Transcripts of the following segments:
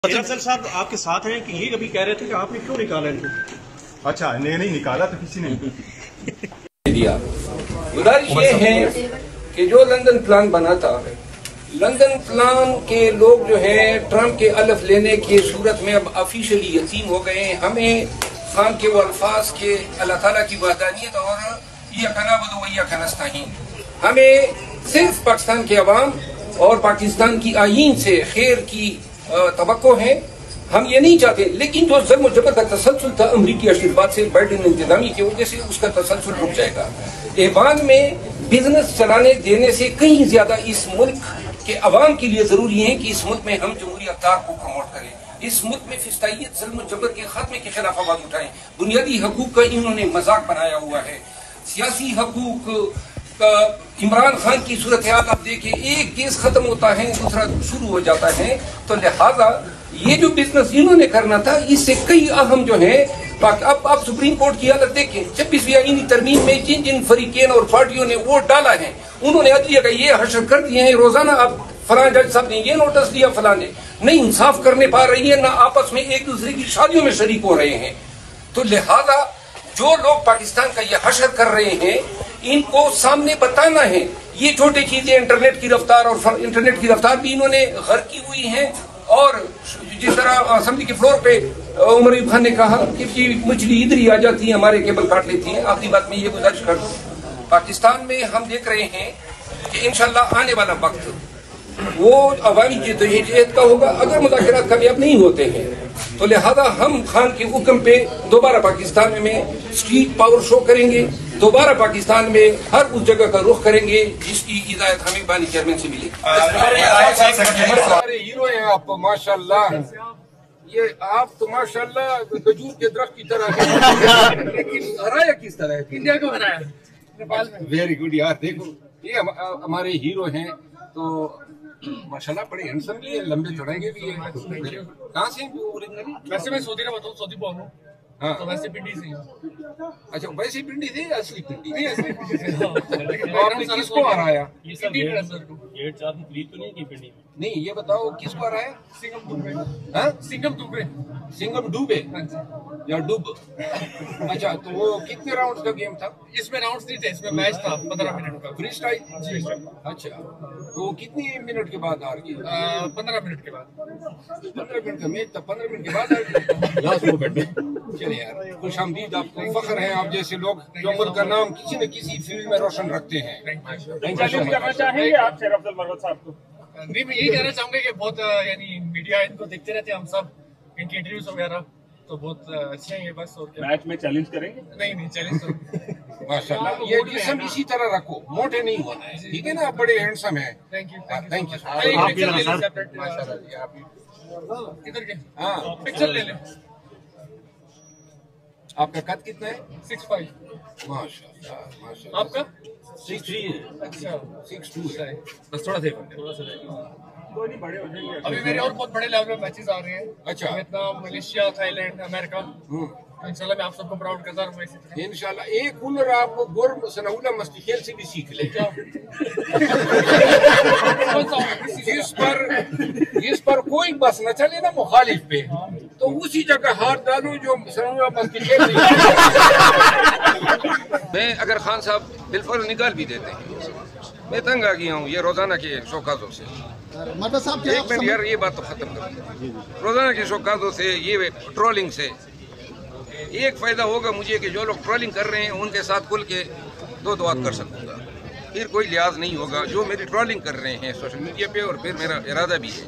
अफजल साहब आपके साथ हैं कि ये कभी कह रहे थे कि आपने क्यों निकाला इनको? अच्छा, नहीं निकाला तो किसी ने दिया। गुजारिश ये है कि जो लंदन प्लान बना था, लंदन प्लान के लोग जो है ट्रम्प के अलफ लेने की सूरत में अब ऑफिशियली यतीम हो गए हैं। हमें खान के वो अल्फाज के अल्लाह ताला की वहदानियत और हमें सिर्फ पाकिस्तान के अवाम और पाकिस्तान की आईन से खैर की तवक्को है। हम ये नहीं चाहते, लेकिन जो ज़ुल्म और जबर का तसलसल था अमरीकी आशीर्वाद से, बाइडेन इंतजामी की वजह से उसका तसलसल रुक जाएगा। ईवान में बिजनेस चलाने देने से कहीं ज्यादा इस मुल्क के अवाम के लिए जरूरी है कि इस मुल्क में हम जमहूरी अवतार को प्रमोट करें, इस मुल्क में फिस्तायत ज़ुल्म और जबर के खात्मे के खिलाफ आवाज उठाएं। बुनियादी हकूक का इन्होंने मजाक बनाया हुआ है। सियासी हकूक इमरान खान की सूरत हाल आप देखिए, एक केस खत्म होता है दूसरा शुरू हो जाता है। तो लिहाजा ये जो बिजनेस इन्होंने करना था, इससे कई अहम जो है अब आप सुप्रीम कोर्ट की हालत देखें। 26वीं आईनी तरमीम में जिन जिन फरीकेन और पार्टियों ने वोट डाला है, उन्होंने अदलिया का ये हशर कर दिए हैं। रोजाना अब फलां जज साहब ने ये नोटिस दिया, फलां ने नहीं इंसाफ करने पा रही है, न आपस में एक दूसरे की शादियों में शरीक हो रहे हैं। तो लिहाजा जो लोग पाकिस्तान का ये हशर कर रहे हैं, इनको सामने बताना है। ये छोटी चीजें इंटरनेट की रफ्तार और इंटरनेट की रफ्तार भी इन्होंने घर की हुई है। और जिस तरह असेंबली के फ्लोर पे उमर अयूब खान ने कहा कि मछली इधर ही आ जाती है, हमारे केबल काट लेती है। आखिरी बात में ये गुजारिश कर दूं, पाकिस्तान में हम देख रहे हैं कि इंशाल्लाह आने वाला वक्त वो अवामी जिद्दोजहद का होगा। अगर मुज़ाकरात कामयाब नहीं होते हैं तो लिहाजा हम खान के हुक्म पे दोबारा पाकिस्तान में स्ट्रीट पावर शो करेंगे, दोबारा पाकिस्तान में हर उस जगह का रुख करेंगे जिसकी हिदायत हमें बानी चेयरमैन से मिली। हीरो हैं आप माशाल्लाह, ये आप तो माशाल्लाह खजूर के दरख्त की तरह हैं। लेकिन हराया किस तरह है? इंडिया को हराया नेपाल में। वेरी गुड यार, देखो ये हमारे हीरो हैं। तो माशाल्लाह बड़े हैंडसम भी है, लंबे चौड़ाई भी है। कहाँ से ओरिजिनली? वैसे मैं सऊदी का बताऊँ, सऊदी बोल रहा हूँ। हाँ, तो वैसे पिंडी से ही। अच्छा वैसे पिंडी थी, असली पिंडी नहीं, असली पिंडी से। तो आपने किसको हराया? ये सब डेढ़ साल की खरीद तो नहीं की पिंडी? नहीं, ये बताओ किसको हराया? सिंगम दुबे। हाँ, सिंगम दुबे। सिंगम डूबे या डूब? अच्छा, तो वो कितने राउंड का गेम था? इसमें राउंड्स नहीं थे, इसमें मैच था 15 मिनट का। Freestyle? जी। अच्छा, तो कितनी मिनट के बाद हार गए? 15 मिनट के बाद। 15 मिनट का मैच था, 15 मिनट के बाद हार गए। लास्ट मोमेंट में। चलिए यार, खुश हमदीद, आपको फख्र है आप जैसे लोग जो मुल्क का नाम किसी न किसी फील्ड में रोशन रखते हैं। करना चाहेंगे आप शेर अफजल मरवत साहब को? नहीं, मैं यही कहना चाहूंगा कि बहुत यानी मीडिया इनको देखते रहते हैं हम सब, इनकी इंटरव्यूज वगैरह तो बहुत अच्छे हैं ये। बस और क्या, मैच में चैलेंज करेंगे? नहीं चैलेंज तो माशाल्लाह, ये जिस्म इसी तरह रखो, मोटे नहीं होना है, ठीक है ना? आप बड़े हैंडसम हैं। Thank you. माशाल्लाह जी, आप इधर के हाँ, पिक्चर ले लें। आपका कद कितना है? 6'5". माशाल्लाह माशाल्लाह। आपका 6'3" है। अच्छा 6'2" है। बस थोड़ा सा कोई नहीं, बड़े हो जाएंगे। अभी मेरे और बहुत बड़े लेवल में मैचेस आ रहे हैं। अच्छा। Vietnam, Malaysia, Thailand, America. इंशाल्लाह मैं आप सबको प्राउड करता रहूंगा इसी तरह। इंशाल्लाह एक हुनर आप गोर सनाउल्लाह मस्ती खेल से भी सीख ले, जिस पर कोई बस न चले ना मुखालिफ पे, तो उसी जगह हाथ डालो जो सनाउल्लाह मस्ती खेल नहीं। मैं अगर खान साहब बिलफल निकाल भी देते हैं, मैं तंग आ गया हूँ ये रोजाना के शौकातों से। एक मिनट यार, ये बात तो खत्म कर। रोजाना के शौकातों से, ये ट्रोलिंग से एक फायदा होगा मुझे कि जो लोग ट्रोलिंग कर रहे हैं उनके साथ खुल के दो बात कर सकूंगा, फिर कोई लिहाज नहीं होगा। जो मेरी ट्रोलिंग कर रहे हैं सोशल मीडिया पे, और फिर मेरा इरादा भी है,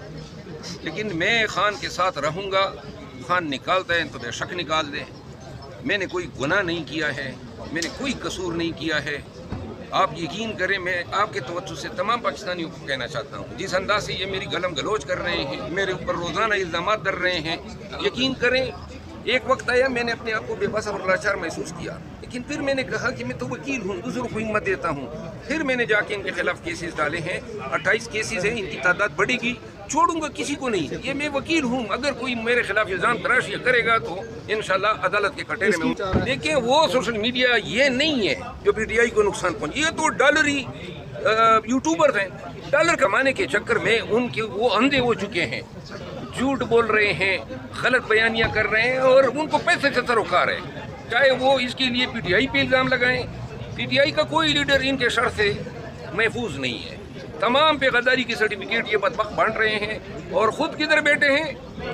लेकिन मैं खान के साथ रहूंगा। खान निकालता है तो बेशक निकाल दे, मैंने कोई गुनाह नहीं किया है, मैंने कोई कसूर नहीं किया है। आप यकीन करें, मैं आपके तवज्जो से तमाम पाकिस्तानियों को कहना चाहता हूँ, जिस अंदाज से ये मेरी गलम गलोच कर रहे हैं, मेरे ऊपर रोज़ाना इल्ज़ाम दर रहे हैं, यकीन करें एक वक्त आया मैंने अपने आप को बेबस और लाचार महसूस किया, लेकिन फिर मैंने कहा कि मैं तो वकील हूँ, दूसरों को हिम्मत देता हूँ। फिर मैंने जाके इनके खिलाफ केसेस डाले हैं, 28 केसेस हैं, इनकी तादाद बढ़ेगी, छोड़ूंगा किसी को नहीं। ये मैं वकील हूँ, अगर कोई मेरे खिलाफ इल्जाम तराशी करेगा तो इंशाल्लाह अदालत के कटहरे में हूँ। देखिए वो सोशल मीडिया ये नहीं है जो PTI को नुकसान पहुँचे, ये तो डॉलरी यूट्यूबर्स हैं, डॉलर कमाने के चक्कर में उनके वो अंधे हो चुके हैं। جھوٹ بول رہے ہیں، غلط بیانیاں کر رہے ہیں اور ان کو پیسے سے سروکار ہے، چاہے وہ اس کے لیے پی ٹی آئی پہ الزام لگائیں۔ پی ٹی آئی کا کوئی لیڈر ان کے شر سے محفوظ نہیں ہے، تمام پہ غداری کی سرٹیفکیٹ یہ بدبخت بانٹ رہے ہیں اور خود کدھر بیٹھے ہیں۔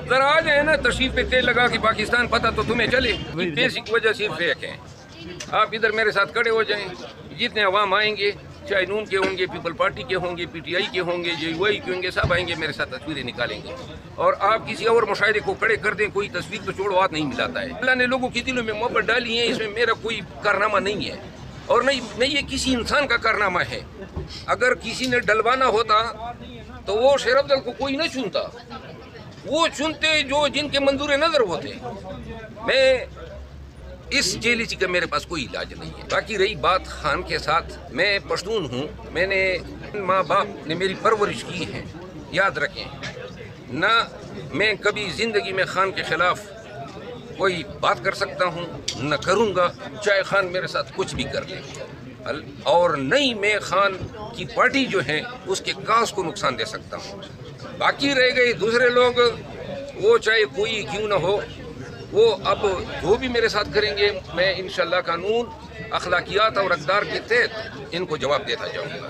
ذرا آ جائیں نا تشریف پہ تیل لگا کے پاکستان، پتہ تو تمہیں چلے۔ بیسک وجہ صرف ایک ہے، آپ ادھر میرے ساتھ کھڑے ہو جائیں، جتنے عوام آئیں گے، چاہے نون کے ہوں گے، پیپل پارٹی کے ہوں گے، پی ٹی آئی کے ہوں گے، جے یو آئی کے ہوں گے، سب آئیں گے میرے ساتھ تصویریں نکالیں گے اور آپ کسی اور مشاہدے کو کھڑے کر دیں، کوئی تصویر تو چھوڑو ہاتھ نہیں ملاتا ہے۔ اللہ نے لوگوں کے دلوں میں محبت ڈالی ہے، اس میں میرا کوئی کارنامہ نہیں ہے اور نہیں یہ کسی انسان کا کارنامہ ہے۔ اگر کسی نے ڈلوانا ہوتا تو وہ شیر افضل کو کوئی نہ چنتا، وہ چنتے جو جن کے منظور نظر ہوتے۔ میں اس جیلیسی کا میرے پاس کوئی علاج نہیں ہے۔ باقی رہی بات خان کے ساتھ، میں پشتون ہوں، میں نے ماں باپ نے میری پرورش کی ہے، یاد رکھیں نہ میں کبھی زندگی میں خان کے خلاف کوئی بات کر سکتا ہوں، نہ کروں گا، چاہے خان میرے ساتھ کچھ بھی کر لے، اور نہیں میں خان کی پارٹی جو ہے اس کے کاز کو نقصان دے سکتا ہوں۔ باقی رہ گئے دوسرے لوگ، وہ چاہے کوئی کیوں نہ ہو، وہ اب جو بھی میرے ساتھ کریں گے میں انشاءاللہ قانون، اخلاقیات اور اقدار کے تحت ان کو جواب دیتا جاؤں گا۔